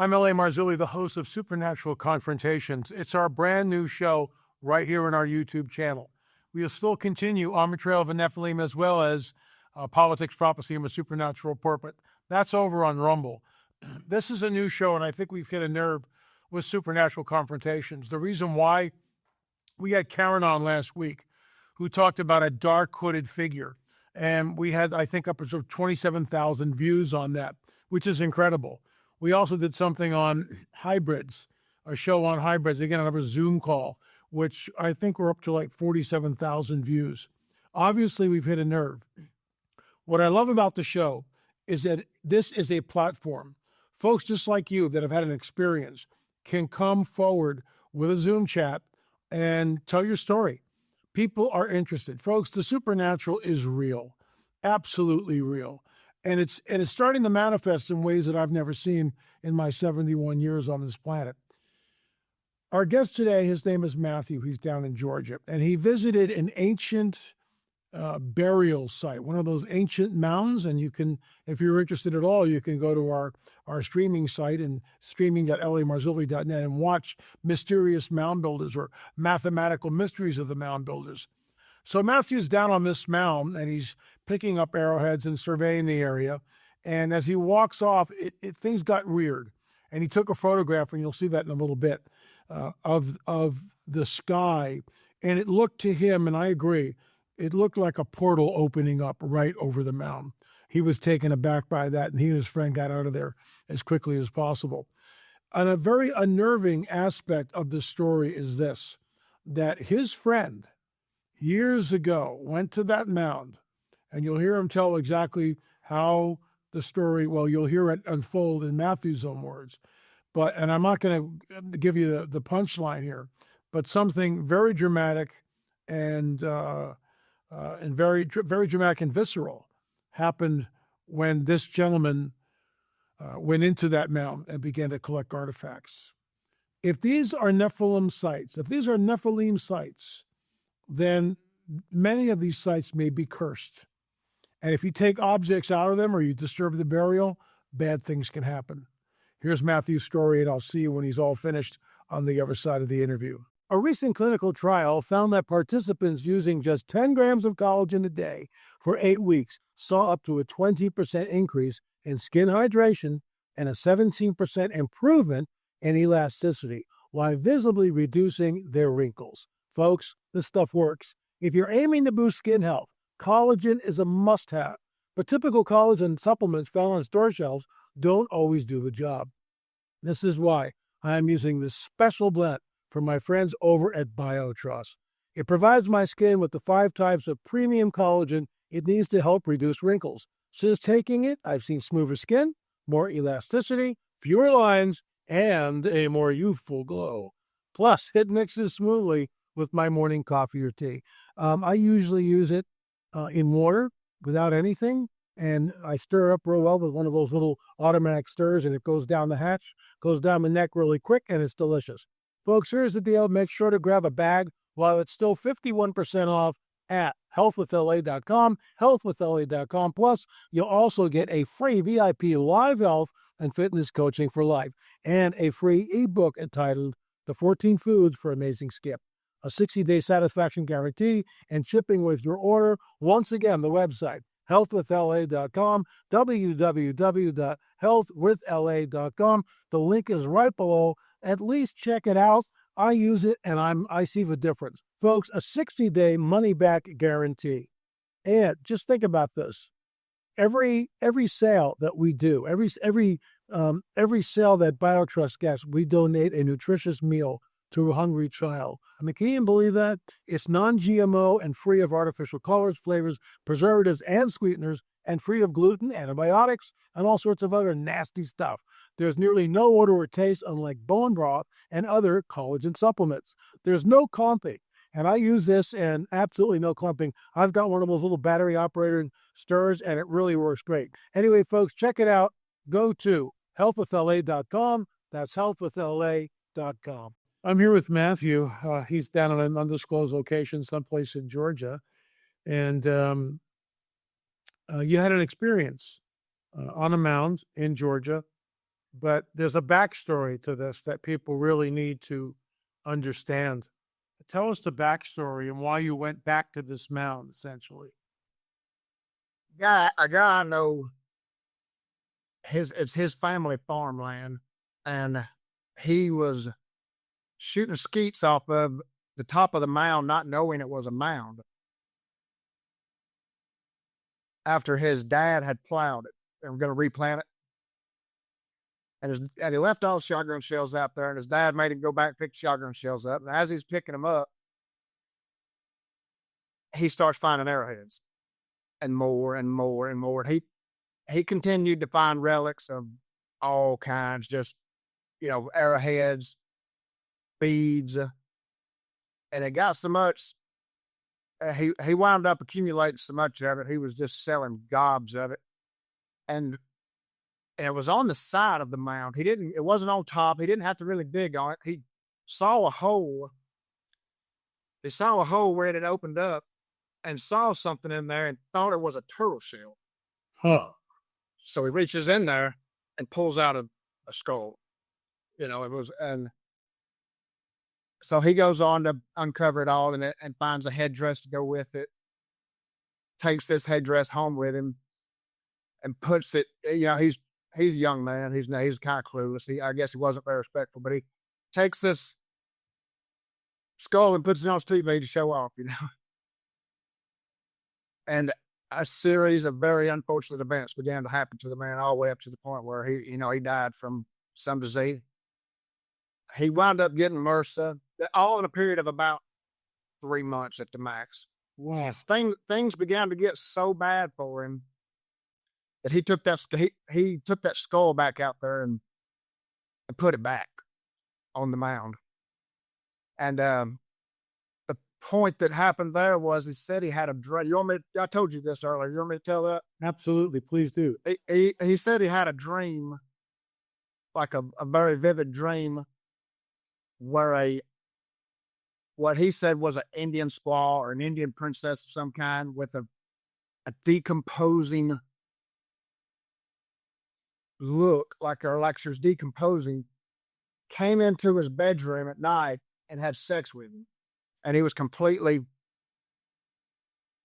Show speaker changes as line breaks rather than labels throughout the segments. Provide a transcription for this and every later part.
I'm L.A. Marzulli, the host of Supernatural Confrontations. It's our brand new show right here on our YouTube channel. We'll still continue on the trail of the Nephilim as well as Politics, Prophecy, and a Supernatural Report, but that's over on Rumble. This is a new show, and I think we've hit a nerve with Supernatural Confrontations. The reason why we had Karen on last week, who talked about a dark hooded figure, and we had, I think, upwards of 27,000 views on that, which is incredible. We also did something on hybrids, a show on hybrids, again, another Zoom call, which I think we're up to like 47,000 views. Obviously, we've hit a nerve. What I love about the show is that this is a platform. Folks just like you that have had an experience can come forward with a Zoom chat and tell your story. People are interested. Folks, the supernatural is real, absolutely real. And it's starting to manifest in ways that I've never seen in my 71 years on this planet. Our guest today, his name is Matthew. He's down in Georgia, and he visited an ancient burial site, one of those ancient mounds. And you can, if you're interested at all, you can go to our streaming site and streaming.lamarzulli.net and watch Mysterious Mound Builders or Mathematical Mysteries of the Mound Builders. So Matthew's down on this mound, and he's picking up arrowheads and surveying the area. And as he walks off, things got weird. And he took a photograph, and you'll see that in a little bit, of the sky. And it looked to him, and I agree, it looked like a portal opening up right over the mound. He was taken aback by that, and he and his friend got out of there as quickly as possible. And a very unnerving aspect of this story is this, that his friend years ago went to that mound, and you'll hear him tell exactly how the story, well, you'll hear it unfold in Matthew's own words. But, and I'm not going to give you the punchline here, but something very dramatic and very dramatic and visceral happened when this gentleman went into that mound and began to collect artifacts. If these are Nephilim sites, then many of these sites may be cursed. And if you take objects out of them or you disturb the burial, bad things can happen. Here's Matthew's story, and I'll see you when he's all finished on the other side of the interview. A recent clinical trial found that participants using just 10 grams of collagen a day for 8 weeks saw up to a 20% increase in skin hydration and a 17% improvement in elasticity, while visibly reducing their wrinkles. Folks, this stuff works. If you're aiming to boost skin health, collagen is a must-have. But typical collagen supplements found on store shelves don't always do the job. This is why I am using this special blend from my friends over at BioTrust. It provides my skin with the 5 types of premium collagen it needs to help reduce wrinkles. Since taking it, I've seen smoother skin, more elasticity, fewer lines, and a more youthful glow. Plus, it mixes smoothly with my morning coffee or tea. I usually use it in water without anything, and I stir up real well with one of those little automatic stirs, and it goes down the hatch, goes down the neck really quick, and it's delicious. Folks, here's the deal. Make sure to grab a bag while it's still 51% off at healthwithla.com, healthwithla.com. Plus, you'll also get a free VIP live health and fitness coaching for life and a free ebook entitled The 14 Foods for Amazing Skip, a 60-day satisfaction guarantee, and shipping with your order. Once again, the website, healthwithla.com, www.healthwithla.com. The link is right below. At least check it out. I use it, and I see the difference. Folks, a 60-day money-back guarantee. And just think about this. Every sale that we do, every sale that BioTrust gets, we donate a nutritious meal to a hungry child. I mean, can you even believe that? It's non-GMO and free of artificial colors, flavors, preservatives, and sweeteners, and free of gluten, antibiotics, and all sorts of other nasty stuff. There's nearly no odor or taste, unlike bone broth and other collagen supplements. There's no clumping, and I use this and absolutely no clumping. I've got one of those little battery-operated stirrers, and it really works great. Anyway, folks, check it out. Go to healthwithla.com. That's healthwithla.com. I'm here with Matthew. He's down at an undisclosed location someplace in Georgia. And you had an experience on a mound in Georgia but there's a backstory to this that people really need to understand. Tell us the backstory and why you went back to this mound, essentially.
A guy I know, it's his family farmland, and he was shooting skeets off of the top of the mound, not knowing it was a mound. After his dad had plowed it, they were going to replant it, and he left all the shotgun shells out there, and his dad made him go back and pick shotgun shells up. And as he's picking them up, he starts finding arrowheads, and more and more and more. And he continued to find relics of all kinds, just arrowheads, beads, and it got so much. He wound up accumulating so much of it. He was just selling gobs of it, and it was on the side of the mound. It wasn't on top. He didn't have to really dig on it. He saw a hole. He saw a hole where it had opened up, and saw something in there, and thought it was a turtle shell.
Huh.
So he reaches in there and pulls out a skull. And so he goes on to uncover it all and finds a headdress to go with it. Takes this headdress home with him and puts it. He's a young man. He's kind of clueless. I guess he wasn't very respectful, but he takes this skull and puts it on his TV to show off. And a series of very unfortunate events began to happen to the man, all the way up to the point where he died from some disease. He wound up getting MRSA, all in a period of about 3 months at the max.
Wow.
Things began to get so bad for him that he took that skull back out there and put it back on the mound. And the point that happened there was he said he had a dream. I told you this earlier. You want me to tell that?
Absolutely, please do.
He said he had a dream, like a very vivid dream, where what he said was an Indian squaw or an Indian princess of some kind with a decomposing look, like she was decomposing, came into his bedroom at night and had sex with him. And he was completely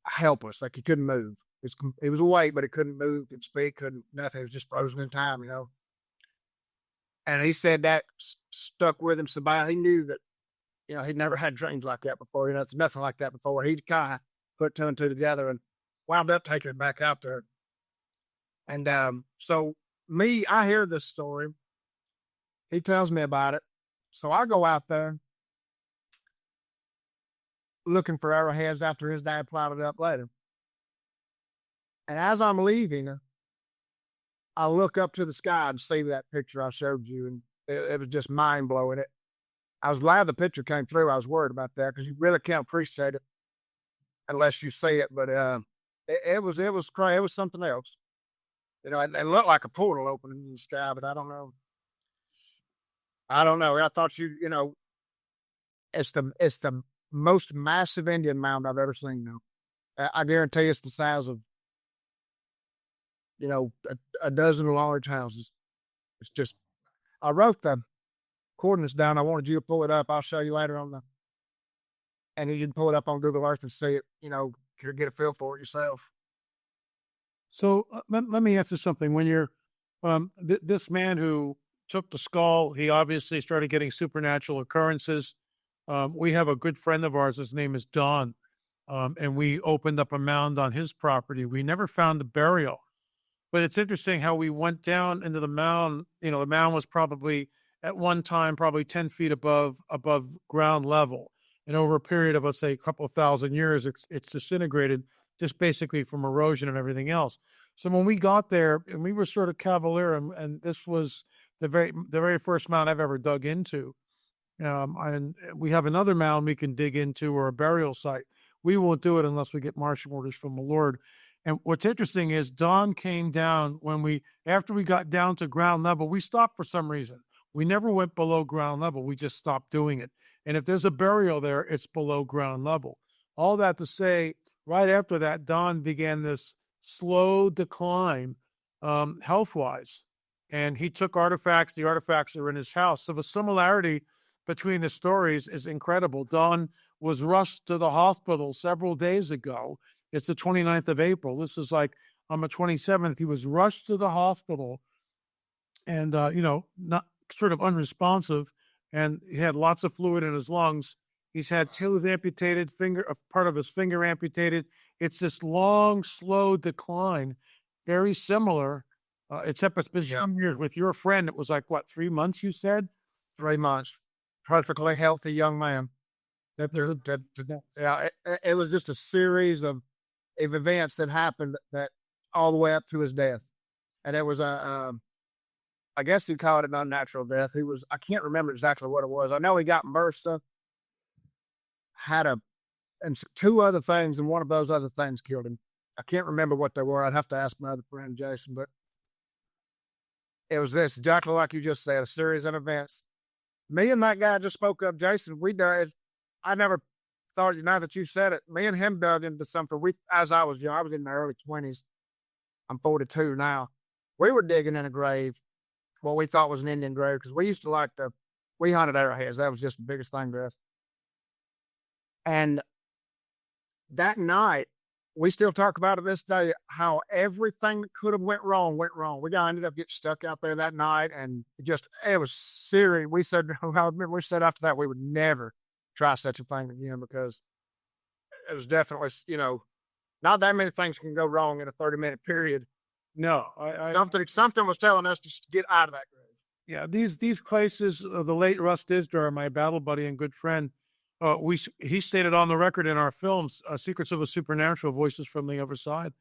helpless, like he couldn't move. He was awake, but he couldn't move, couldn't speak, nothing. He was just frozen in time, And he said that stuck with him so bad. He knew that, he'd never had dreams like that before. Nothing like that before. He kind of put two and two together and wound up taking it back out there. And so I hear this story. He tells me about it. So I go out there looking for arrowheads after his dad plowed it up later. And as I'm leaving, I look up to the sky and see that picture I showed you, and it was just mind blowing. I was glad the picture came through. I was worried about that because you really can't appreciate it unless you see it. But it was crazy. It was something else. It looked like a portal opening in the sky, but I don't know. I thought it's the most massive Indian mound I've ever seen. Now, I guarantee it's the size of a dozen large houses. It's just, I wrote the coordinates down. I wanted you to pull it up. I'll show you later and you can pull it up on Google Earth and see it, get a feel for it yourself.
So let me answer something. When you're, this man who took the skull, he obviously started getting supernatural occurrences. We have a good friend of ours. His name is Don. And we opened up a mound on his property. We never found a burial. But it's interesting how we went down into the mound. The mound was probably at one time, probably 10 feet above ground level. And over a period of, let's say, a couple of thousand years, it's disintegrated just basically from erosion and everything else. So when we got there, and we were sort of cavalier, and this was the very first mound I've ever dug into. And we have another mound we can dig into, or a burial site. We won't do it unless we get marching orders from the Lord. And what's interesting is Don came down after we got down to ground level, we stopped for some reason. We never went below ground level. We just stopped doing it. And if there's a burial there, it's below ground level. All that to say, right after that, Don began this slow decline, health-wise. and he took artifacts. The artifacts are in his house. So the similarity between the stories is incredible. Don was rushed to the hospital several days ago. It's the 29th of April. This is like on the 27th. He was rushed to the hospital and, not sort of unresponsive. And he had lots of fluid in his lungs. He's had toes amputated, part of his finger amputated. It's this long, slow decline, very similar, except it's been some years. With your friend, it was like, what, 3 months, you said?
3 months. Perfectly healthy young man. It was just a series of events that happened that all the way up to his death. And it was I guess you call it an unnatural death. I can't remember exactly what it was. I know he got MRSA, and two other things, and one of those other things killed him. I can't remember what they were. I'd have to ask my other friend, Jason, but it was this, exactly like you just said, a series of events. Me and that guy just spoke up, Jason, I never thought, now that you said it, me and him dug into something. As I was young, I was in my early 20s. I'm 42 now. We were digging in a grave, what we thought was an Indian grave, because we used to we hunted arrowheads. That was just the biggest thing to us. And that night, we still talk about it this day, how everything that could have went wrong. We ended up getting stuck out there that night, and it was serious. We said after that we would never try such a thing again, because it was definitely, not that many things can go wrong in a 30-minute period.
No,
something was telling us to get out of that grave.
Yeah, these places, the late Russ Disdar, my battle buddy and good friend, he stated on the record in our films, Secrets of a Supernatural, Voices from the Other Side,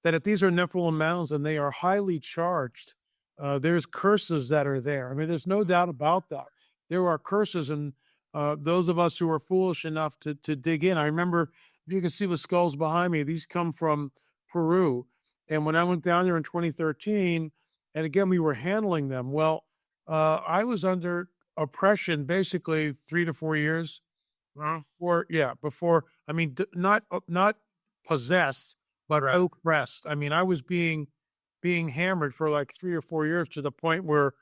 that if these are Nephilim mounds and they are highly charged, there's curses that are there. I mean, there's no doubt about that. There are curses, and those of us who are foolish enough to dig in. I remember, you can see the skulls behind me. These come from Peru. And when I went down there in 2013, and again, we were handling them. Well, I was under oppression basically 3 to 4 years. Before, I mean, not possessed, but oppressed. I mean, I was being hammered for like 3 or 4 years, to the point where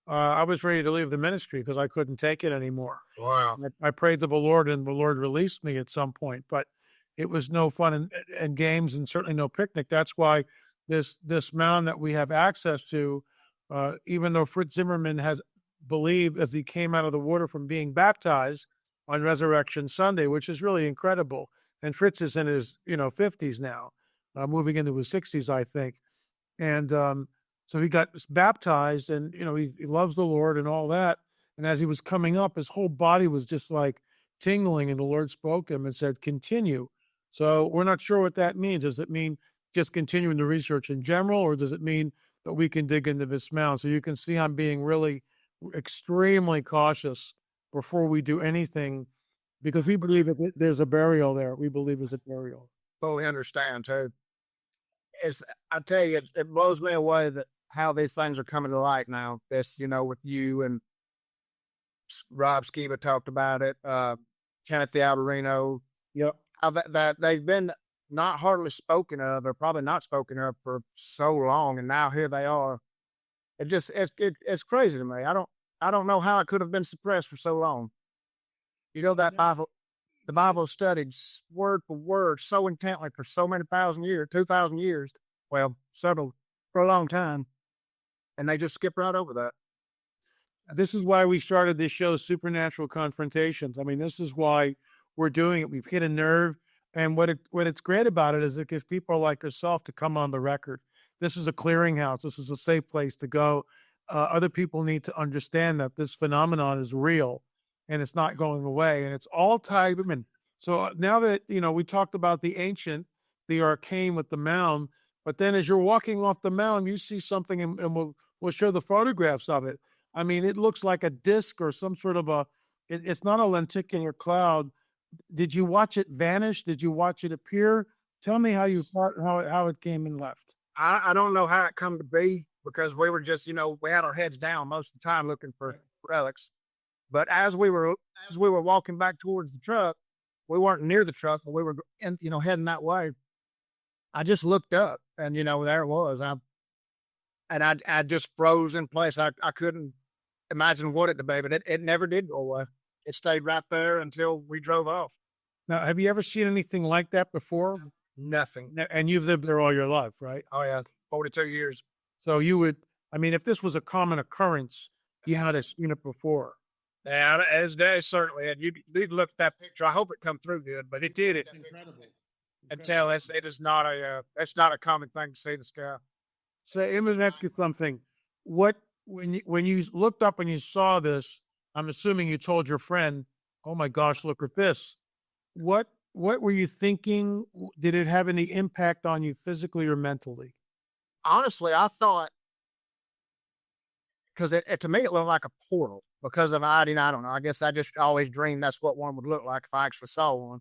I was ready to leave the ministry because I couldn't take it anymore.
Wow.
I prayed to the Lord, and the Lord released me at some point, but it was no fun and games, and certainly no picnic. That's why this mound that we have access to, even though Fritz Zimmerman has believed, as he came out of the water from being baptized on Resurrection Sunday, which is really incredible. And Fritz is in his 50s now, moving into his 60s, I think. And so he got baptized, and he loves the Lord and all that. And as he was coming up, his whole body was just like tingling, and the Lord spoke to him and said, "Continue." So we're not sure what that means. Does it mean just continuing the research in general, or does it mean that we can dig into this mound? So you can see I'm being really extremely cautious before we do anything, because we believe that there's a burial there. We believe there's a burial.
Fully understand too. I tell you, it blows me away that how these things are coming to light now. This, with you and Rob Skiba talked about it, Timothy Alberino.
Yep.
That they've been not hardly spoken of, or probably not spoken of for so long, and now here they are. It's crazy to me. I don't know how it could have been suppressed for so long. That Bible, the Bible is studied word for word so intently for so many 2,000 years. Well, several for a long time, and they just skip right over that.
This is why we started this show, Supernatural Confrontations. I mean, this is why we're doing it. We've hit a nerve. And what it's great about it is it gives people like yourself to come on the record. This is a clearinghouse. This is a safe place to go. Other people need to understand that this phenomenon is real, and it's not going away, and it's all tied in. So now that, we talked about the ancient, the arcane with the mound, but then as you're walking off the mound, you see something, and we'll show the photographs of it. I mean, it looks like a disc or some sort of it's not a lenticular cloud. Did you watch it vanish? Did you watch it appear? Tell me how you thought, how it came and left.
I don't know how it come to be, because we were just, we had our heads down most of the time looking for relics. But as we were walking back towards the truck, we weren't near the truck, but we were heading that way. I just looked up, and there it was. and I just froze in place. I couldn't imagine what it to be, but it never did go away. It stayed right there until we drove off.
Now, have you ever seen anything like that before?
Nothing.
And you've lived there all your life, right?
Oh yeah, 42 years.
So you would, I mean, if this was a common occurrence, you had seen it before.
Yeah, as they certainly had. You'd look at that picture. I hope it come through good, but it did. It
Incredible.
until it is not it's not a common thing to see in the sky.
So let me ask you something. What when you looked up and you saw this, I'm assuming you told your friend, "Oh my gosh, look at this." What were you thinking? Did it have any impact on you physically or mentally?
Honestly, I thought because to me it looked like a portal because of I don't know. I guess I just always dreamed that's what one would look like if I actually saw one.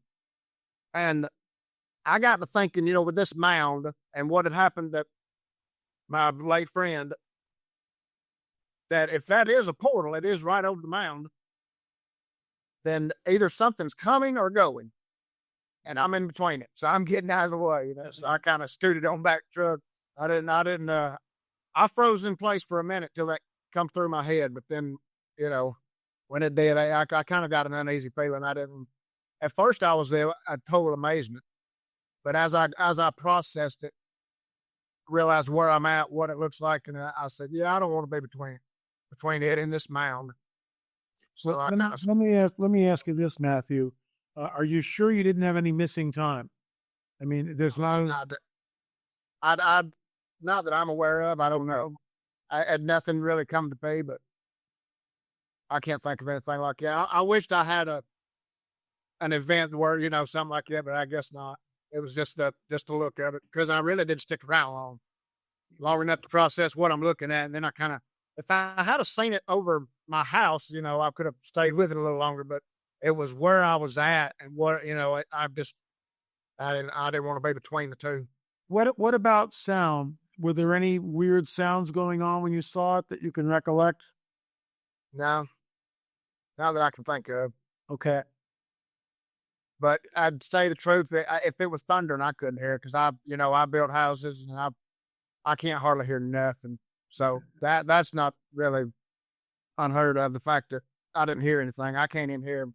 And I got to thinking, with this mound and what had happened to my late friend, that if that is a portal, it is right over the mound, then either something's coming or going. And I'm in between it. So I'm getting out of the way, So I kind of scooted on back truck. I froze in place for a minute till that come through my head. But then, when it did, I kind of got an uneasy feeling. At first I was there at total amazement. But as I processed it, realized where I'm at, what it looks like, and I said, yeah, I don't want to be between it and this mound. So
let me ask you this, Matthew. Are you sure you didn't have any missing time? I mean, there's not
not that I'm aware of. I don't know. I had nothing really come to be, but I can't think of anything like that. I wished I had an event where something like that, but I guess not. It was just to look at it because I really did stick around long enough to process what I'm looking at, and then I kind of, if I had seen it over my house, I could have stayed with it a little longer, but it was where I was at and what I didn't want to be between the two.
What about sound? Were there any weird sounds going on when you saw it that you can recollect?
No, not that I can think of.
Okay.
But I'd say the truth. If it was thundering, I couldn't hear it because I built houses and I can't hardly hear nothing. So that's not really unheard of. The fact that I didn't hear anything, I can't even hear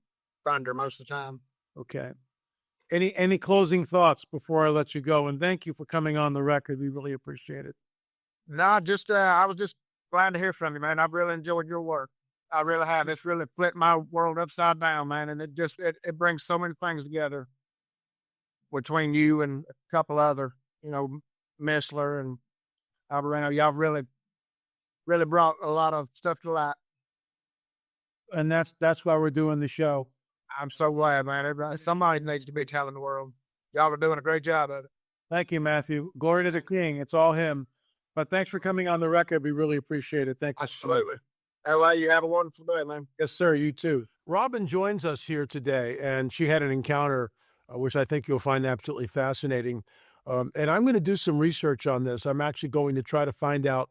thunder most of the time.
Okay. Any closing thoughts before I let you go? And thank you for coming on the record. We really appreciate it.
No, I was just glad to hear from you, man. I've really enjoyed your work. I really have. It's really flipped my world upside down, man. And it brings so many things together between you and a couple other, Missler and Alberino. Y'all really, really brought a lot of stuff to light.
And that's why we're doing the show.
I'm so glad, man. Somebody needs to be telling the world. Y'all are doing a great job of it.
Thank you, Matthew. Glory to the King. It's all him. But thanks for coming on the record. We really appreciate it. Thank you.
Absolutely. LA, you have a wonderful day, man.
Yes, sir. You too. Robin joins us here today, and she had an encounter, which I think you'll find absolutely fascinating. And I'm going to do some research on this. I'm actually going to try to find out,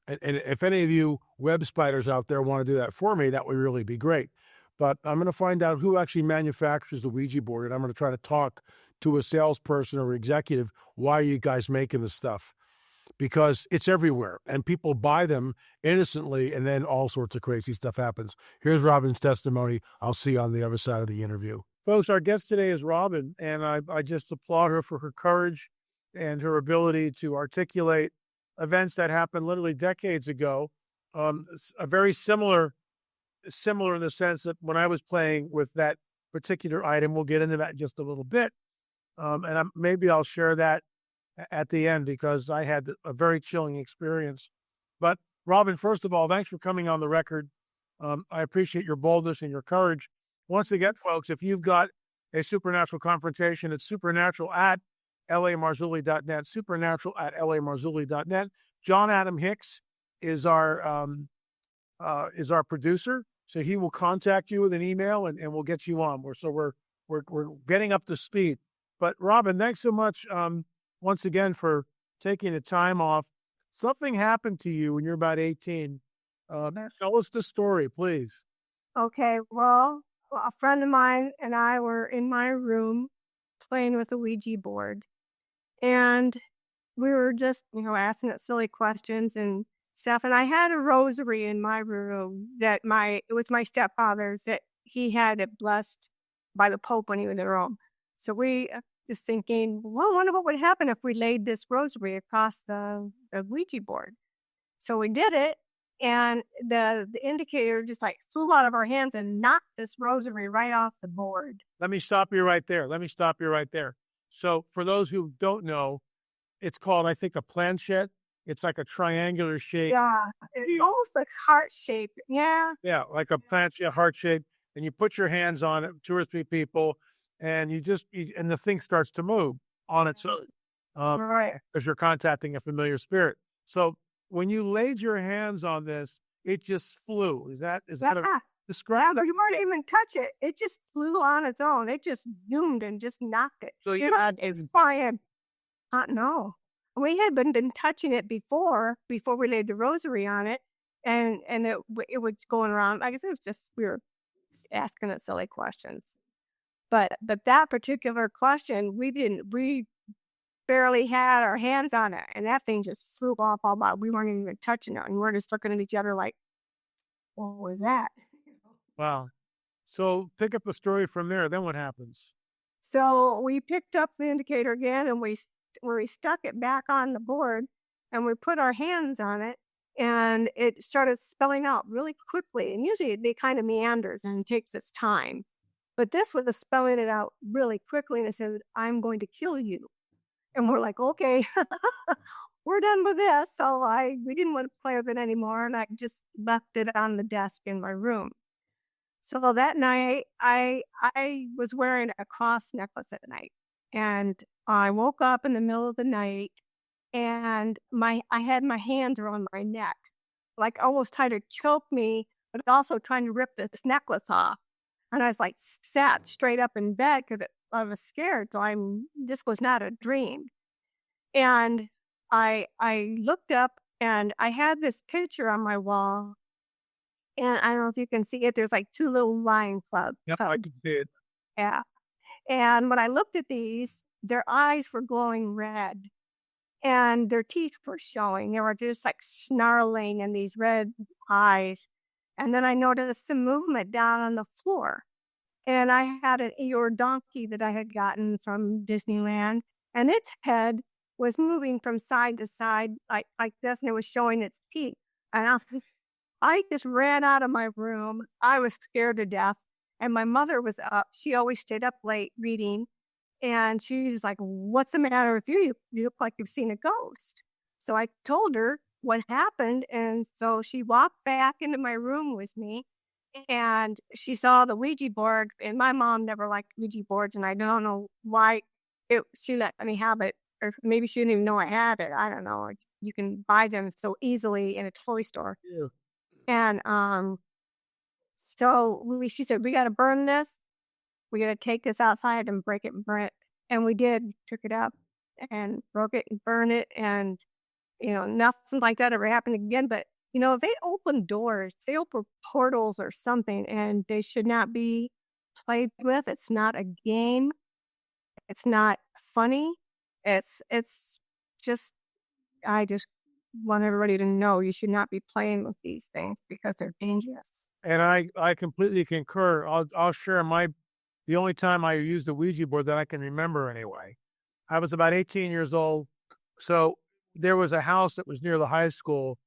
and if any of you web spiders out there want to do that for me, that would really be great. But I'm going to find out who actually manufactures the Ouija board, and I'm going to try to talk to a salesperson or executive. Why are you guys making this stuff? Because it's everywhere, and people buy them innocently, and then all sorts of crazy stuff happens. Here's Robin's testimony. I'll see you on the other side of the interview. Folks, our guest today is Robin, and I just applaud her for her courage and her ability to articulate events that happened literally decades ago. A very similar in the sense that when I was playing with that particular item, we'll get into that in just a little bit, and maybe I'll share that at the end because I had a very chilling experience. But Robin, first of all, thanks for coming on the record. I appreciate your boldness and your courage. Once again, folks, if you've got a supernatural confrontation, it's supernatural at lamarzulli.net, supernatural at lamarzulli.net. John Adam Hicks is our producer, so he will contact you with an email and we'll get you on. We're getting up to speed. But Robin, thanks so much once again for taking the time off. Something happened to you when you're about 18. Tell us the story, please.
Okay, well, a friend of mine and I were in my room playing with a Ouija board. And we were just, asking it silly questions and stuff. And I had a rosary in my room that it was my stepfather's, that he had it blessed by the Pope when he was in Rome. So we just thinking, well, I wonder what would happen if we laid this rosary across the Ouija board. So we did it, and the indicator just like flew out of our hands and knocked this rosary right off the board.
Let me stop you right there. So for those who don't know, it's called, I think, a planchette. It's like a triangular shape.
Yeah, it almost looks heart shaped. Yeah.
Yeah, like a planchette, heart shape. And you put your hands on it, 2 or 3 people, and and the thing starts to move on its own.
Right.
Because you're contacting a familiar spirit. So when you laid your hands on this, it just flew. Is that
Yeah.
describe?
But you weren't even touch it. It just flew on its own. It just zoomed and just knocked it.
So you
It's flying. No. We had been touching it before we laid the rosary on it, and it was going around. I guess it was just we were just asking it silly questions. But that particular question, we barely had our hands on it, and that thing just flew off all about. We weren't even touching it, and we were just looking at each other like, what was that?
Wow. So pick up the story from there. Then what happens?
So we picked up the indicator again, and we stuck it back on the board, and we put our hands on it, and it started spelling out really quickly. And usually they kind of meanders and takes its time. But this was spelling it out really quickly, and it said, "I'm going to kill you." And we're like, okay, we're done with this. So we didn't want to play with it anymore, and I just left it on the desk in my room. So that night, I was wearing a cross necklace at night, and I woke up in the middle of the night, and I had my hands around my neck, like almost trying to choke me, but also trying to rip this necklace off. And I was like sat straight up in bed because I was scared. So this was not a dream. And I looked up, and I had this picture on my wall. And I don't know if you can see it. There's like 2 little lion cubs.
Yep, I can see it.
Yeah. And when I looked at these, their eyes were glowing red, and their teeth were showing. They were just like snarling in these red eyes. And then I noticed some movement down on the floor. And I had an Eeyore donkey that I had gotten from Disneyland, and its head was moving from side to side like this, and it was showing its teeth. And I just ran out of my room. I was scared to death. And my mother was up. She always stayed up late reading. And she's like, "What's the matter with you? You look like you've seen a ghost." So I told her what happened. And so she walked back into my room with me, and she saw the Ouija board. And my mom never liked Ouija boards. And I don't know why she let me have it. Or maybe she didn't even know I had it. I don't know. You can buy them so easily in a toy store.
Yeah.
And so she said, "We got to burn this. We got to take this outside and break it and burn it." And we did. Took it up and broke it and burned it. And, nothing like that ever happened again. But, they open doors, they open portals or something, and they should not be played with. It's not a game. It's not funny. It's just, I just want everybody to know you should not be playing with these things because they're dangerous.
And I completely concur. I'll share the only time I used a Ouija board that I can remember anyway. I was about 18 years old. So there was a house that was near the high school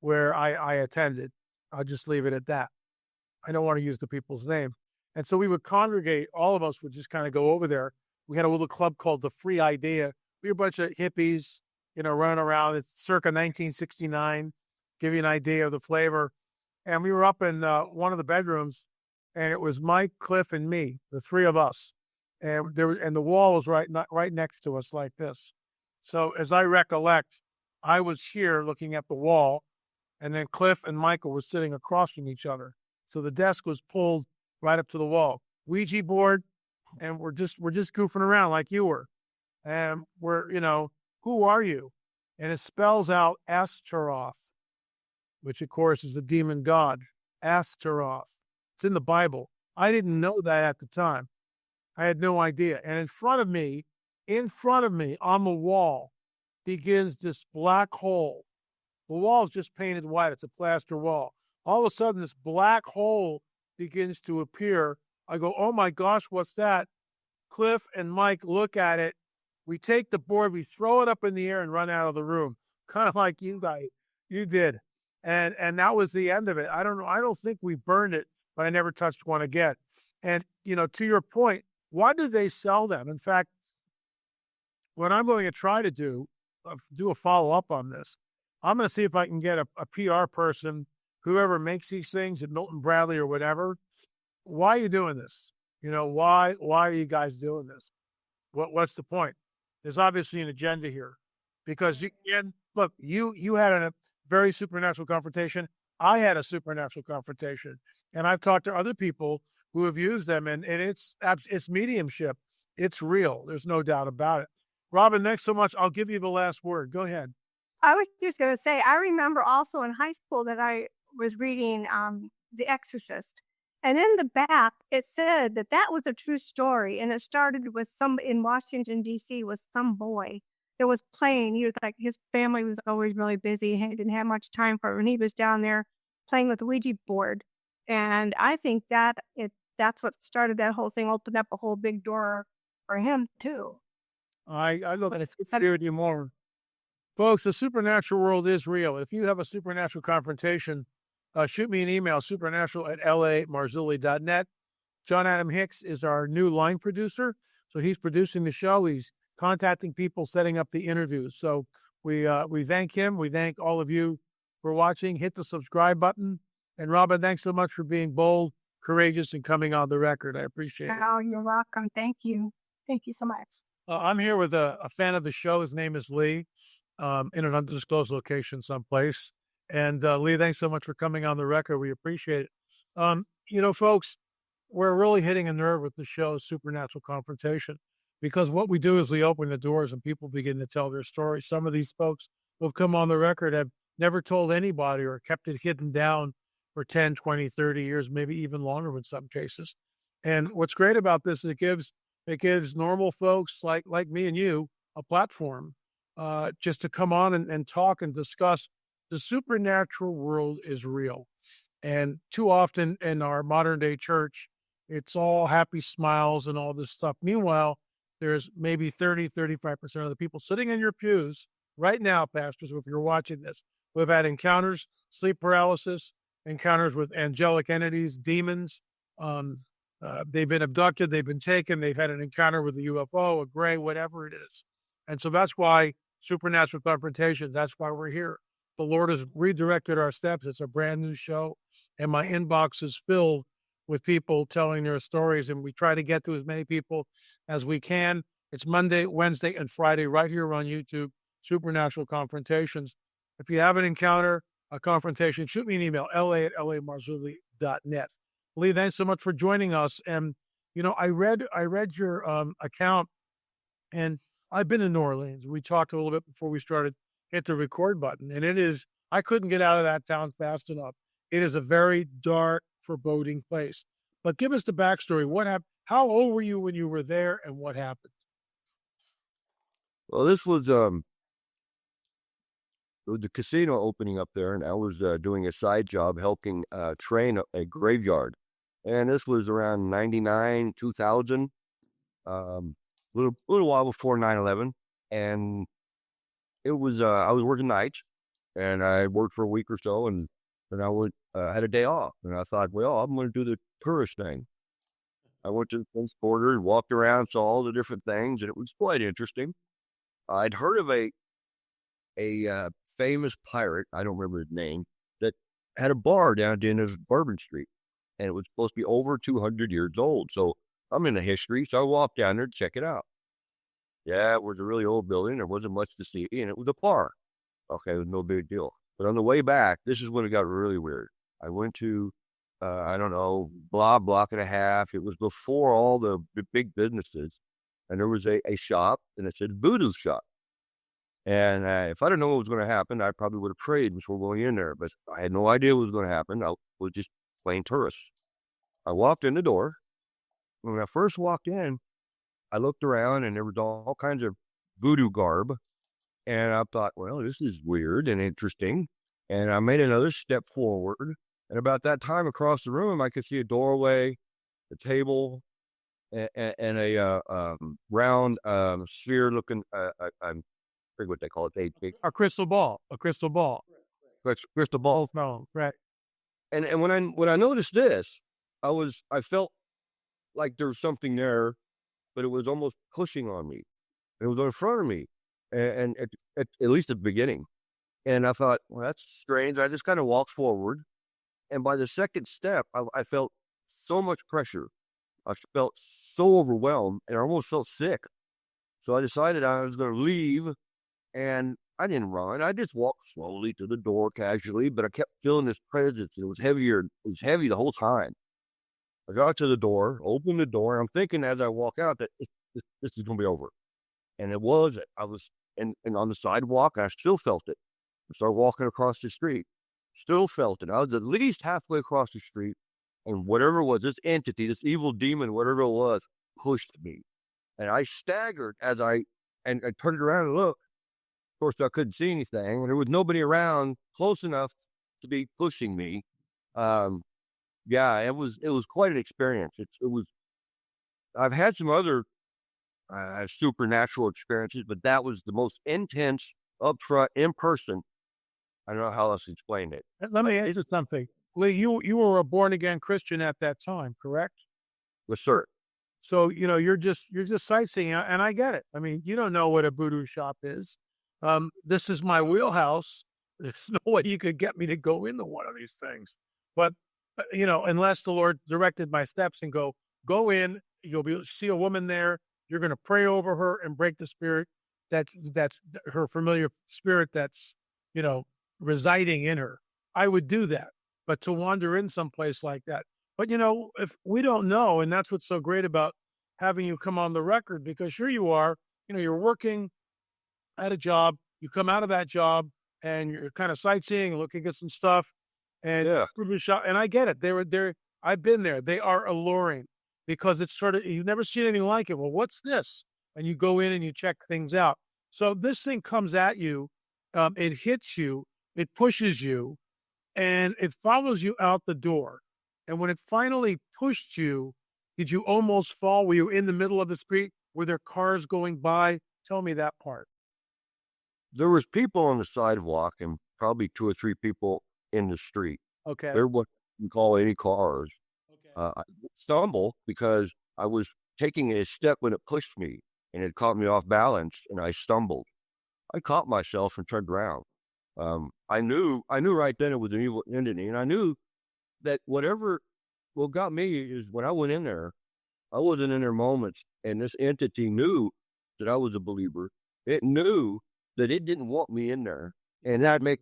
where I attended. I'll just leave it at that. I don't want to use the people's name. And so we would congregate. All of us would just kind of go over there. We had a little club called the Free Idea. We were a bunch of hippies, running around. It's circa 1969. Give you an idea of the flavor. And we were up in one of the bedrooms, and it was Mike, Cliff, and me, the 3 of us. And the wall was right next to us like this. So as I recollect, I was here looking at the wall, and then Cliff and Michael were sitting across from each other. So the desk was pulled right up to the wall. Ouija board, and we're just goofing around like you were. And we're, who are you? And it spells out Astaroth, which of course is a demon god. Astaroth. It's in the Bible. I didn't know that at the time. I had no idea. And in front of me on the wall, begins this black hole. The wall's just painted white. It's a plaster wall. All of a sudden, this black hole begins to appear. I go, oh my gosh, what's that? Cliff and Mike look at it. We take the board, we throw it up in the air and run out of the room. Kind of like you guys, you did. And that was the end of it. I don't know. I don't think we burned it, but I never touched one again. And, to your point, why do they sell them? In fact, what I'm going to try to do a follow-up on this. I'm going to see if I can get a PR person, whoever makes these things at Milton Bradley or whatever. Why are you doing this? Why are you guys doing this? What's the point? There's obviously an agenda here, because you had a very supernatural confrontation. I had a supernatural confrontation, and I've talked to other people who have used them, and it's mediumship. It's real. There's no doubt about it. Robin, thanks so much. I'll give you the last word. Go ahead.
I was just going to say, I remember also in high school that I was reading The Exorcist. And in the back, it said that was a true story. And it started with in Washington, D.C., with some boy that was playing. He was like, his family was always really busy. He didn't have much time for it. And he was down there playing with the Ouija board. And I think that's what started that whole thing, opened up a whole big door for him, too.
I love it. It's agree with you more.
Folks, the supernatural world is real. If you have a supernatural confrontation, shoot me an email, supernatural@lamarzulli.net. John Adam Hicks is our new line producer. So he's producing the show. He's contacting people, setting up the interviews. So we thank him. We thank all of you for watching. Hit the subscribe button. And Robin, thanks so much for being bold, courageous, and coming on the record. I appreciate it.
Oh, you're welcome. Thank you. Thank you so much.
I'm here with a fan of the show. His name is Lee, in an undisclosed location someplace. And Lee, thanks so much for coming on the record. We appreciate it. Folks, we're really hitting a nerve with the show Supernatural Confrontation, because what we do is we open the doors and people begin to tell their stories. Some of these folks who have come on the record have never told anybody or kept it hidden down for 10, 20, 30 years, maybe even longer in some cases. And what's great about this is it gives normal folks like me and you a platform just to come on and talk and discuss. The supernatural world is real. And too often in our modern day church, it's all happy smiles and all this stuff. Meanwhile, there's maybe 30, 35% of the people sitting in your pews right now, pastors, if you're watching this, who have had encounters, sleep paralysis, encounters with angelic entities, demons. They've been abducted, they've been taken, they've had an encounter with a UFO, a gray, whatever it is. And so that's why supernatural confrontation, that's why we're here. The Lord has redirected our steps. It's a brand new show, and my inbox is filled with people telling their stories, and we try to get to as many people as we can. It's Monday, Wednesday, and Friday right here on YouTube, Supernatural Confrontations. If you have an encounter, a confrontation, shoot me an email, la@lamarzulli.net. Lee, thanks so much for joining us. And, I read your account, and I've been in New Orleans. We talked a little bit before we started, hit the record button. And I couldn't get out of that town fast enough. It is a very dark, foreboding place. But give us the backstory. What happened? How old were you when you were there, and what happened?
Well, this was the casino opening up there, and I was doing a side job helping train a graveyard. And this was around 99, 2000, little while before 9/11. And it was, I was working nights, and I worked for a week or so, and then I had a day off. And I thought, well, I'm going to do the tourist thing. I went to the Fence border and walked around, saw all the different things, and it was quite interesting. I'd heard of a famous pirate, I don't remember his name, that had a bar down at the end of Bourbon Street, and it was supposed to be over 200 years old. So I'm into history, so I walked down there to check it out. Yeah, it was a really old building. There wasn't much to see, and it was a bar. Okay, it was no big deal. But on the way back, this is when it got really weird. I went to, I don't know, block and a half. It was before all the big businesses, and there was a shop, and it said voodoo shop. And if I didn't know what was going to happen, I probably would have prayed before going in there. But I had no idea what was going to happen. I was just plain tourist. I walked in the door. When I first walked in, I looked around, and there was all kinds of voodoo garb. And I thought, well, this is weird and interesting. And I made another step forward. And about that time across the room, I could see a doorway, a table, and a round sphere looking, I forget what they call it.
A crystal ball. Crystal ball.
No.
Right.
And when I noticed this, I felt like there was something there, but it was almost pushing on me. It was in front of me, and at least at the beginning. And I thought, well, that's strange. I just kind of walked forward, and by the second step, I felt so much pressure. I felt so overwhelmed, and I almost felt sick. So I decided I was going to leave, and I didn't run. I just walked slowly to the door casually, but I kept feeling this presence. It was heavier. It was heavy the whole time. I got to the door, opened the door, and I'm thinking as I walk out that this is going to be over. And it wasn't. I was and on the sidewalk, and I still felt it. I started walking across the street, still felt it. I was at least halfway across the street, and whatever it was, this entity, this evil demon, whatever it was, pushed me. And I staggered as I turned around and looked. Of course, I couldn't see anything. There was nobody around close enough to be pushing me. Yeah, it was quite an experience. It was. I've had some other supernatural experiences, but that was the most intense, upfront, in person. I don't know how else to explain it.
Let me ask you something. Lee, you were a born again Christian at that time, correct?
Yes, sir.
So, you're just sightseeing, and I get it. I mean, you don't know what a voodoo shop is. This is my wheelhouse. There's no way you could get me to go into one of these things. But, unless the Lord directed my steps and go in, you'll see a woman there. You're going to pray over her and break the spirit that's her familiar spirit that's, residing in her. I would do that. But to wander in someplace like that. But, if we don't know, and that's what's so great about having you come on the record, because here you are, you're working at a job, you come out of that job and you're kind of sightseeing and looking at some stuff and
Yeah.
And I get it. I've been there. They are alluring because it's you've never seen anything like it. Well, what's this? And you go in and you check things out. So this thing comes at you, it hits you, it pushes you, and it follows you out the door. And when it finally pushed you, did you almost fall? Were you in the middle of the street? Were there cars going by? Tell me that part.
There was people on the sidewalk and probably 2 or 3 people in the street.
Okay.
There wasn't what you call any cars.
Okay.
I stumbled because I was taking a step when it pushed me, and it caught me off balance, and I stumbled. I caught myself and turned around. I knew right then it was an evil entity, and I knew that what got me is when I went in there, I wasn't in there moments, and this entity knew that I was a believer. It knew that it didn't want me in there, and that'd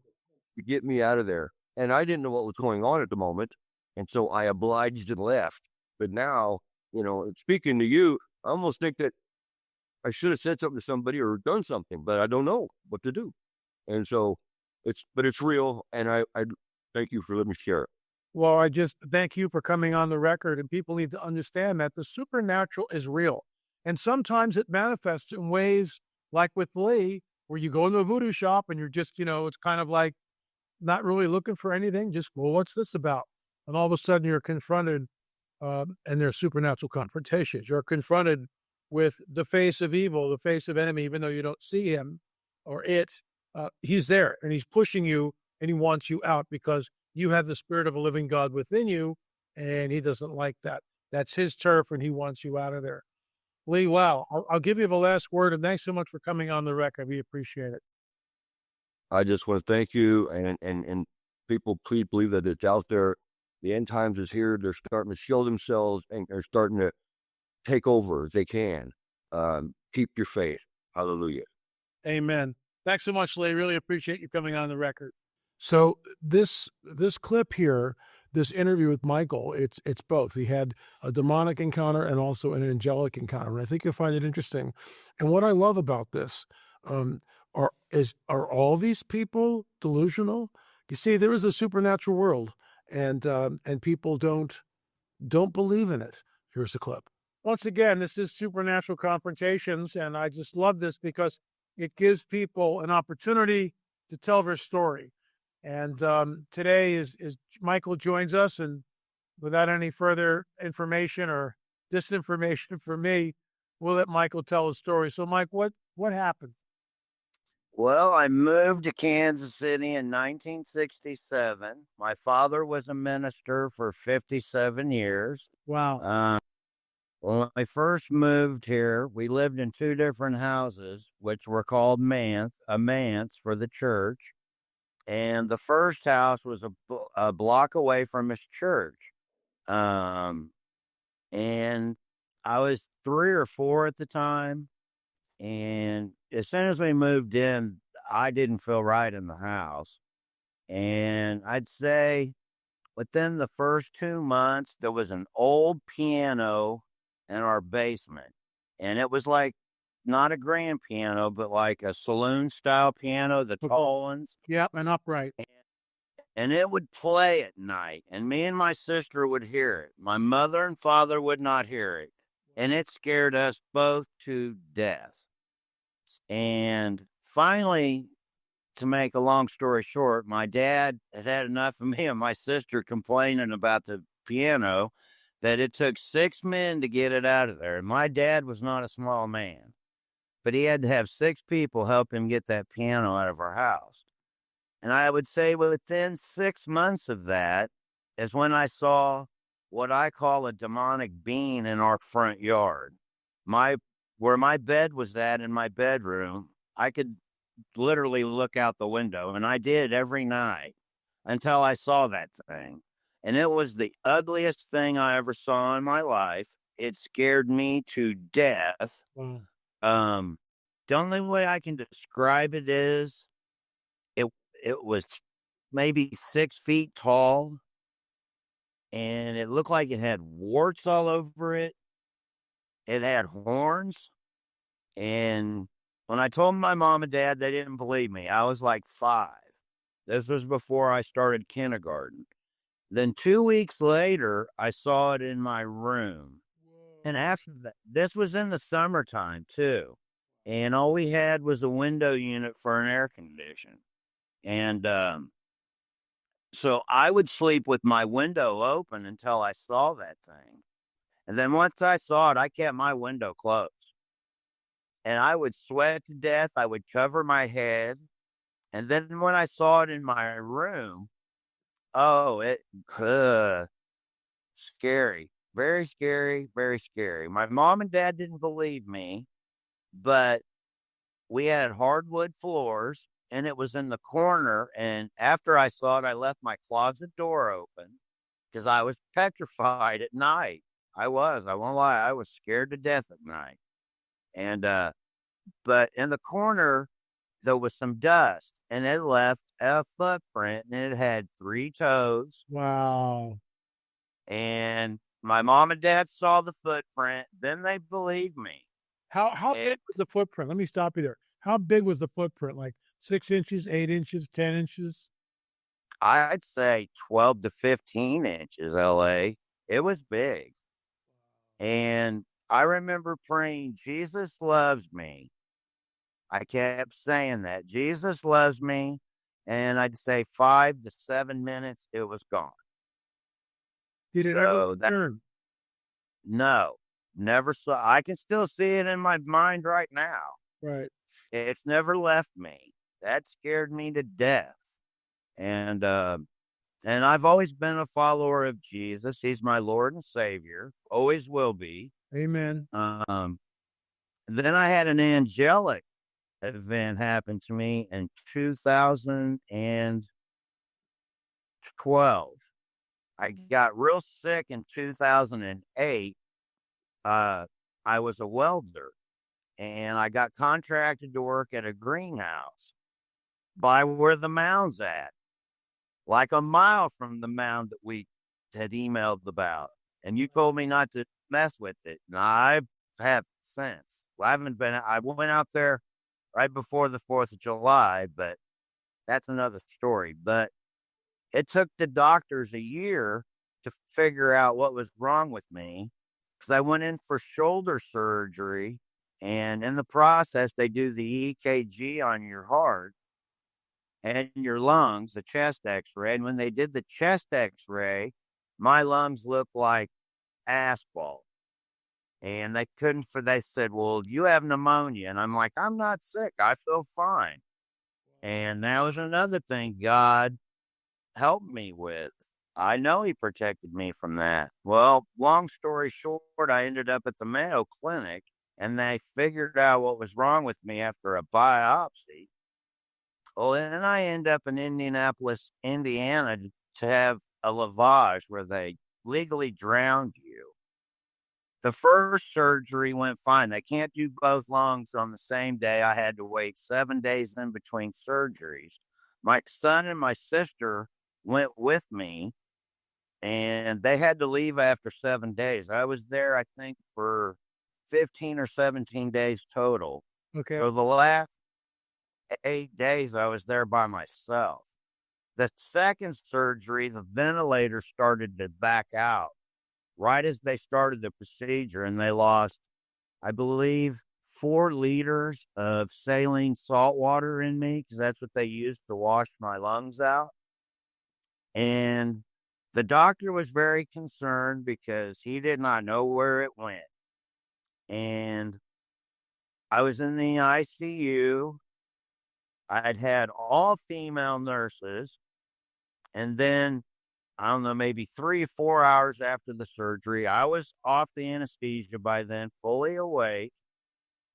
get me out of there. And I didn't know what was going on at the moment, and so I obliged and left. But now, speaking to you, I almost think that I should have said something to somebody or done something, but I don't know what to do. And so it's real, and I thank you for letting me share it.
Well, I just thank you for coming on the record, and people need to understand that the supernatural is real. And sometimes it manifests in ways like with Lee, where you go into a voodoo shop and you're just, it's kind of like not really looking for anything, just, well, what's this about? And all of a sudden you're confronted, and there's supernatural confrontations. You're confronted with the face of evil, the face of enemy, even though you don't see him or it. He's there and he's pushing you and he wants you out because you have the spirit of a living God within you, and he doesn't like that. That's his turf, and he wants you out of there. Lee, wow. I'll give you the last word, and thanks so much for coming on the record. We appreciate it.
I just want to thank you, and people, please believe that it's out there. The end times is here. They're starting to show themselves, and they're starting to take over as they can. Keep your faith. Hallelujah.
Amen. Thanks so much, Lee. Really appreciate you coming on the record. So this clip here, this interview with Michael, it's both. He had a demonic encounter and also an angelic encounter. And I think you'll find it interesting. And what I love about this are all these people delusional? You see, there is a supernatural world, and people don't believe in it. Here's the clip. Once again, this is Supernatural Confrontations, and I just love this because it gives people an opportunity to tell their story. And today is Michael joins us, and without any further information or disinformation for me, we'll let Michael tell his story. So, Mike, what happened?
Well, I moved to Kansas City in 1967. My father was a minister for 57 years.
Wow.
When I first moved here, we lived in two different houses, which were called manse for the church. And the first house was a block away from his church. And I was 3 or 4 at the time. And as soon as we moved in, I didn't feel right in the house. And I'd say within the first 2 months, there was an old piano in our basement. And it was like not a grand piano, but like a saloon style piano, the tall ones.
Yep, and upright.
And it would play at night. And me and my sister would hear it. My mother and father would not hear it. And it scared us both to death. And finally, to make a long story short, my dad had had enough of me and my sister complaining about the piano that it took 6 men to get it out of there. And my dad was not a small man, but he had to have 6 people help him get that piano out of our house. And I would say within 6 months of that is when I saw what I call a demonic being in our front yard. Where my bed was at in my bedroom, I could literally look out the window, and I did every night until I saw that thing. And it was the ugliest thing I ever saw in my life. It scared me to death.
Wow.
The only way I can describe it is it was maybe 6 feet tall, and it looked like it had warts all over it. It had horns. And when I told my mom and dad, they didn't believe me. I was like 5. This was before I started kindergarten. Then 2 weeks later, I saw it in my room. And after that, this was in the summertime too. And all we had was a window unit for an air condition. And so I would sleep with my window open until I saw that thing. And then once I saw it, I kept my window closed. And I would sweat to death. I would cover my head. And then when I saw it in my room, scary, very scary, very scary. My mom and dad didn't believe me, but we had hardwood floors and it was in the corner. And after I saw it, I left my closet door open because I was petrified at night. I won't lie. I was scared to death at night. And, but in the corner, there was some dust and it left a footprint and it had 3 toes.
Wow.
And my mom and dad saw the footprint. Then they believed me.
How big was the footprint? Let me stop you there. How big was the footprint? Like 6 inches, 8 inches, 10 inches?
I'd say 12 to 15 inches, LA. It was big. And I remember praying, Jesus loves me. I kept saying that. Jesus loves me. And I'd say 5 to 7 minutes, it was gone.
Did it ever return?
No, never saw. I can still see it in my mind right now.
Right.
It's never left me. That scared me to death. And I've always been a follower of Jesus. He's my Lord and Savior. Always will be.
Amen.
Then I had an angelic event happen to me in 2012. I got real sick in 2008. I was a welder and I got contracted to work at a greenhouse by where the Mounds at, like a mile from the mound that we had emailed about. And you told me not to mess with it. And I have since. I went out there right before the 4th of July, but that's another story. But it took the doctors a year to figure out what was wrong with me because I went in for shoulder surgery And in the process, they do the EKG on your heart and your lungs, the chest x-ray. And when they did the chest x-ray, my lungs looked like asphalt. And they said, well, you have pneumonia. And I'm like, I'm not sick. I feel fine. And that was another thing God helped me with. I know he protected me from that. Well, long story short, I ended up at the Mayo Clinic and they figured out what was wrong with me after a biopsy. Well, then I end up in Indianapolis, Indiana to have a lavage where they legally drowned you. The first surgery went fine. They can't do both lungs on the same day. I had to wait 7 days in between surgeries. My son and my sister went with me, and they had to leave after 7 days. I was there, I think, for 15 or 17 days total.
Okay.
So the last 8 days, I was there by myself. The second surgery, the ventilator started to back out right as they started the procedure, and they lost, I believe, 4 liters of saline salt water in me because that's what they used to wash my lungs out. And the doctor was very concerned because he did not know where it went. And I was in the ICU. I'd had all female nurses. And then, I don't know, maybe 3 or 4 hours after the surgery, I was off the anesthesia by then, fully awake.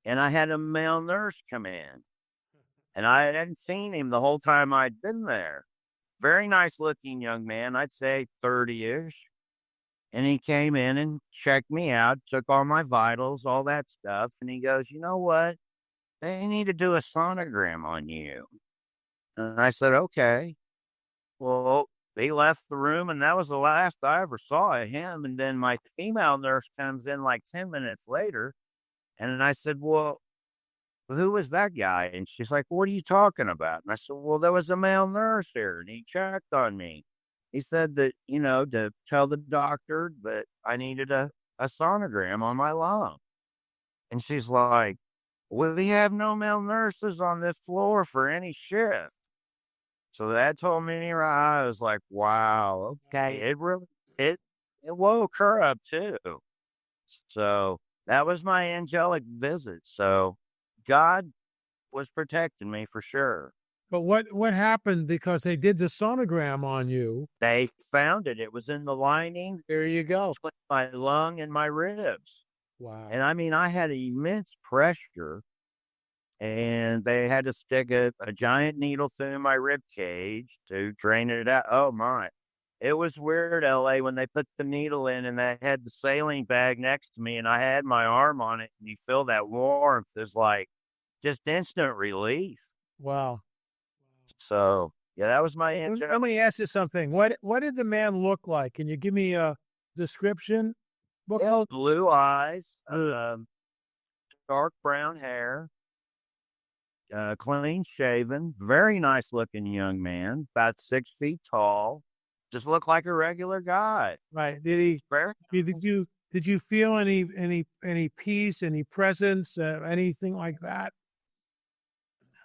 And I had a male nurse come in. And I hadn't seen him the whole time I'd been there. Very nice looking young man, I'd say 30-ish. And he came in and checked me out, took all my vitals, all that stuff. And he goes, you know what? They need to do a sonogram on you. And I said, okay. Well, he left the room, and that was the last I ever saw of him. And then my female nurse comes in like 10 minutes later. And I said, well, who was that guy? And she's like, what are you talking about? And I said, well, there was a male nurse here, and he checked on me. He said that, to tell the doctor that I needed a sonogram on my lung. And she's like, well, we have no male nurses on this floor for any shift. So that told me, I was like, wow, okay. It woke her up too. So that was my angelic visit. So God was protecting me for sure.
But what happened because they did the sonogram on you?
They found it. It was in the lining
There you go.
between my lung and my ribs.
Wow.
And I mean, I had immense pressure, and they had to stick a giant needle through my rib cage to drain it out. Oh my. It was weird, LA, when they put the needle in and they had the saline bag next to me and I had my arm on it and you feel that warmth. It's like just instant relief.
Wow.
So yeah, that was my answer.
Let me ask you something. What did the man look like? Can you give me a description?
Well, blue eyes, dark brown hair, clean shaven, very nice looking young man, about 6 feet tall. Just looked like a regular guy.
Right. Did you feel any peace, any presence, anything like that?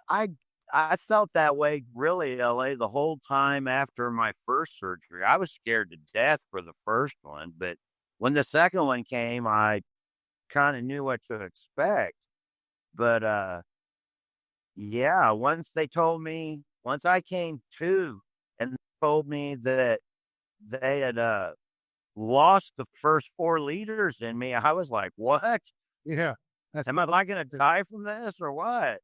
I felt that way really, LA, the whole time after my first surgery. I was scared to death for the first one, but when the second one came, I kind of knew what to expect. But yeah, once I came to and told me that they had lost the first 4 liters in me, I was like, what?
Yeah.
Am I going to die from this or what?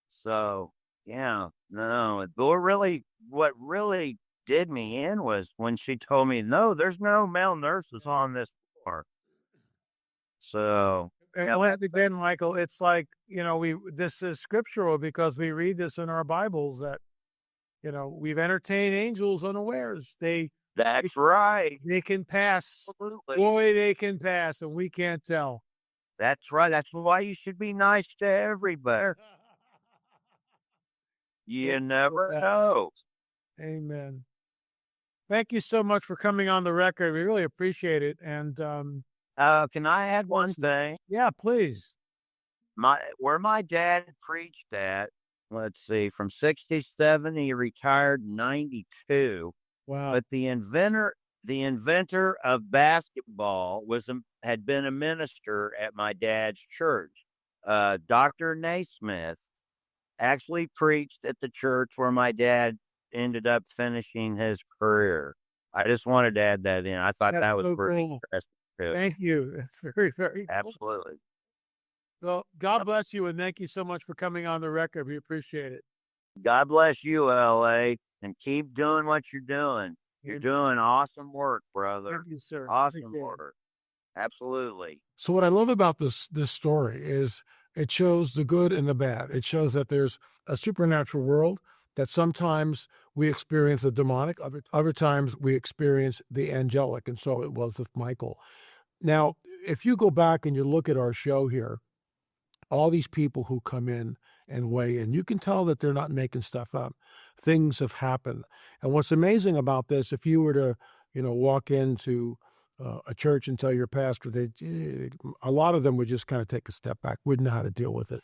So, yeah, no, what really did me in was when she told me, no, there's no male nurses on this floor. So,
Then, Michael, it's like, this is scriptural because we read this in our Bibles that, we've entertained angels unawares.
That's right.
They can pass.
Absolutely.
Boy, they can pass, and we can't tell.
That's right. That's why you should be nice to everybody. You never know.
Amen. Thank you so much for coming on the record. We really appreciate it. And
can I add one thing?
yeah, please.
Where my dad preached at, let's see, from 67, he retired in 92.
Wow.
But the inventor of basketball had been a minister at my dad's church. Dr. Naismith actually preached at the church where my dad ended up finishing his career. I just wanted to add that in. I thought
That's
that was
so
pretty
cool.
interesting too.
Thank you. That's very, very cool.
Absolutely.
Well, God bless you, and thank you so much for coming on the record. We appreciate it.
God bless you, LA, and keep doing what you're doing. You're doing awesome work, brother.
Thank you, sir.
Awesome
Appreciate it.
work. Absolutely.
So what I love about this story is it shows the good and the bad. It shows that there's a supernatural world, that sometimes we experience the demonic, other times we experience the angelic, and so it was with Michael. Now, if you go back and you look at our show here, all these people who come in and weigh in, you can tell that they're not making stuff up. Things have happened. And what's amazing about this, if you were to, walk into a church and tell your pastor, a lot of them would just kind of take a step back, wouldn't know how to deal with it.